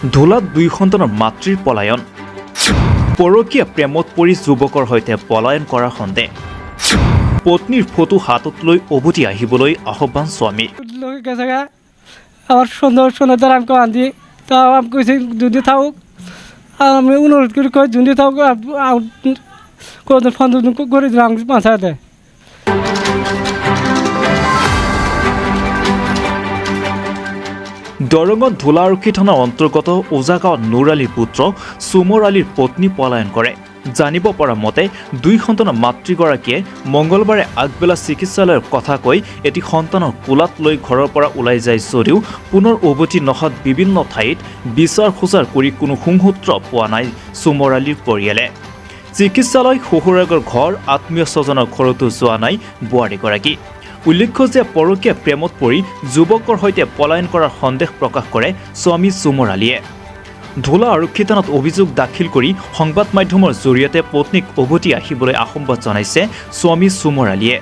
ধুলাত দুই সন্তানৰ মাতৃৰ পলায়ন পৰকীয়া প্ৰেমত পৰি যুৱকৰ সৈতে পলায়ন কৰাৰ সন্দেহ পত্নীৰ ফটো হাতত লৈ উভতি আহিবলৈ আহ্বান স্বামী আমার সুন্দর দ্বারা আমাকে আনছি তা আমি কইছি যদি থাকুক আমি অনুরোধ করি কই যদি থাকুক ফোন করে দিলাম পঞ্চায়েতে দৰঙত ধুলাৰক্ষী থানাৰ অন্তৰ্গত ওজাগাঁৱত নুৰ আলীৰ পুত্ৰ চুমৰ আলীৰ পত্নী পলায়ন কৰে। জানিব পৰা মতে দুই সন্তানৰ মাতৃগৰাকীয়ে মঙলবাৰে আগবেলা চিকিৎসালয়ৰ কথা কৈ এটি সন্তানৰ কোলাত লৈ ঘৰৰ পৰা ওলাই যায় যদিও পুনৰ উভতি নহাত বিভিন্ন ঠাইত বিচাৰ খোজাৰ কৰি কোনো সুসূত্ৰ পোৱা নাই চুমৰ আলীৰ পৰিয়ালে। চিকিৎসালয় শহুৰেকৰ ঘৰ আত্মীয় স্বজনৰ ঘৰতো যোৱা নাই বোৱাৰীগৰাকী। উল্লেখ্য যে পৰকীয়া প্ৰেমত পৰি যুৱকৰ সৈতে পলায়ন কৰাৰ সন্দেহ প্ৰকাশ কৰে স্বামী চুমৰ আলীয়ে। ধুলা আৰক্ষী থানাত অভিযোগ দাখিল কৰি সংবাদ মাধ্যমৰ জৰিয়তে পত্নীক উভতি আহিবলৈ আহ্বান জনাইছে স্বামী চুমৰ আলীয়ে।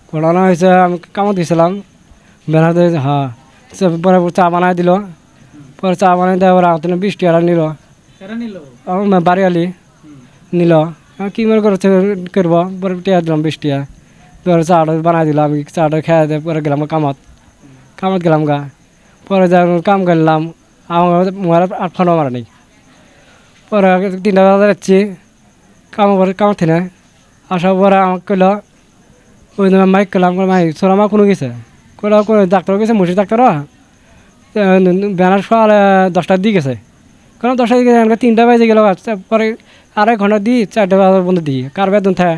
ঘটনা হয়েছে আমি কামত গেছিলাম বেড়াতে হ্যাঁ পরে চা বানাই দিল পরে চা বানাই দেওয়ার আগে 20 টাকা নিল আমার বাড়ি আলি নিল কি মনে করবো পরে টিয়া দিলাম 20 টাকা পরে চাটা বানাই দিল আমি চাটা খেয়ে দিয়ে পরে গেলাম কামত গেলাম গা পরে যা কাম করলাম আমার আর ফোন মারা নেই পরে 3টা বাজে যাচ্ছি কাম থেকে আসার পরে আমাকে কইল ওই মাইক করলাম মাই সোরা মা কোনো গেছে কইলা কোনো ডাক্তার গেছে মুর্শিদ ডাক্তার বেনার সকাল 10টার দিকে গেছে কারণ 10টার দিকে 3টা বাজে গেল পরে 2.5 ঘন্টা দিই 4টা বাজার বন্ধ দিই কার বেতন থাকে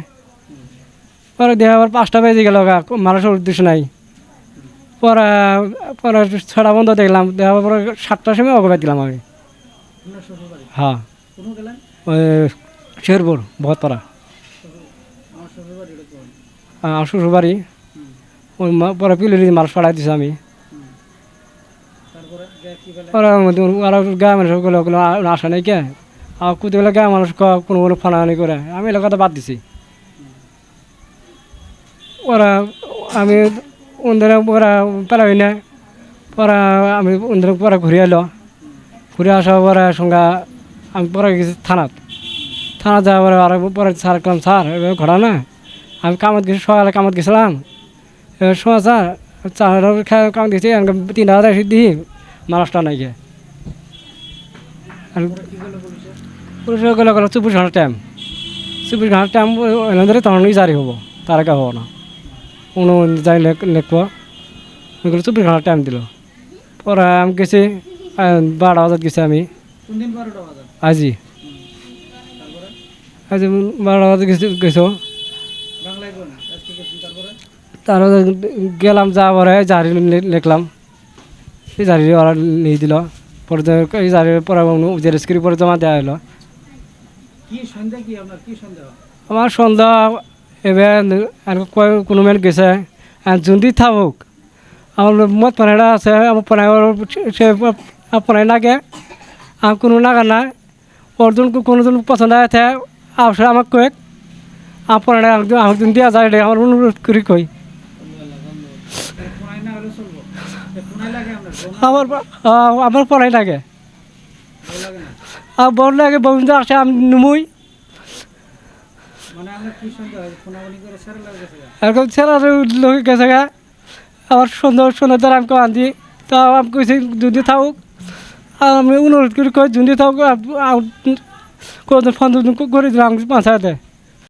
পরে দিয়ে আবার 5টা বেজে গেল মানুষের উদ্দেশ্য নাই পরে 6টা বন্ধ দেখলাম দেওয়ার পরে 7টার সময় অগবাদ দিলাম আমি হ্যাঁ ওই শেরপুর বহতপাড়া আমার শ্বশুরবাড়ি ওই পরে পিলুরি মানুষ পাঠাই দিছে আমি পরে গায়ে মানুষ আসা নেই কে আর কোথাও গায়ে মানুষ কোনো ফানাহানি করে আমি এলাকাতে বাদ দিছি ওরা আমি ওদের ওরা পেলাই না পরে আমি ওদের পরে ঘুরে এলো ঘুরে আসার পরে সঙ্গে আমি পরে গেছি থানা যাওয়ার পরে আর পরে স্যার করলাম স্যার এবার ঘোরা না আমি কামত গেছি সকালে কামত গেছিলাম এবার সময় স্যার কামত গেছি 3টা বাজে এসে দিই মানুষটা নাই গিয়ে পুলিশে গেলে 24 ঘন্টার টাইম ধরে তখনই জারি হবো তার আগে হবো না কোনো যাই লিখবো ওইগুলো 24 ঘন্টার টাইম দিল পরে আমি গেছি 12টা বাজার গেছি আমি আজি 12টা বাজার গেছো তারপরে গেলাম যাওয়ার জারি লিখলাম এই জারি ওরা নিয়ে দিল পরে এই জারি পরে জেরেস করে পরে জমা দেওয়া হলো আমার সন্দেহ এবার কোনো মেয়ে গেছে যদি থাকুক আমার মত পানাইটা আছে আমার পানাই সে পানাই নাগে আর কোনো নাগা না ওরজন কোনোজন পছন্দ আছে আসলে আমাকে কয়েক আপনারা আমাকে দেওয়া যায় আমার অনুরোধ করি কই আমার পড়াই লাগে আর বড় লাগে বন্ধু আসে আমি নুমুই এরকম ছেলের লোক গেছে গা আমার সুন্দর দ্বারা আমাকে আনছি তা আমি কইছি যদি থাকুক আমি অনুরোধ করি কই যদি থাকুক ফোন করে দিলাম পঞ্চায়েতে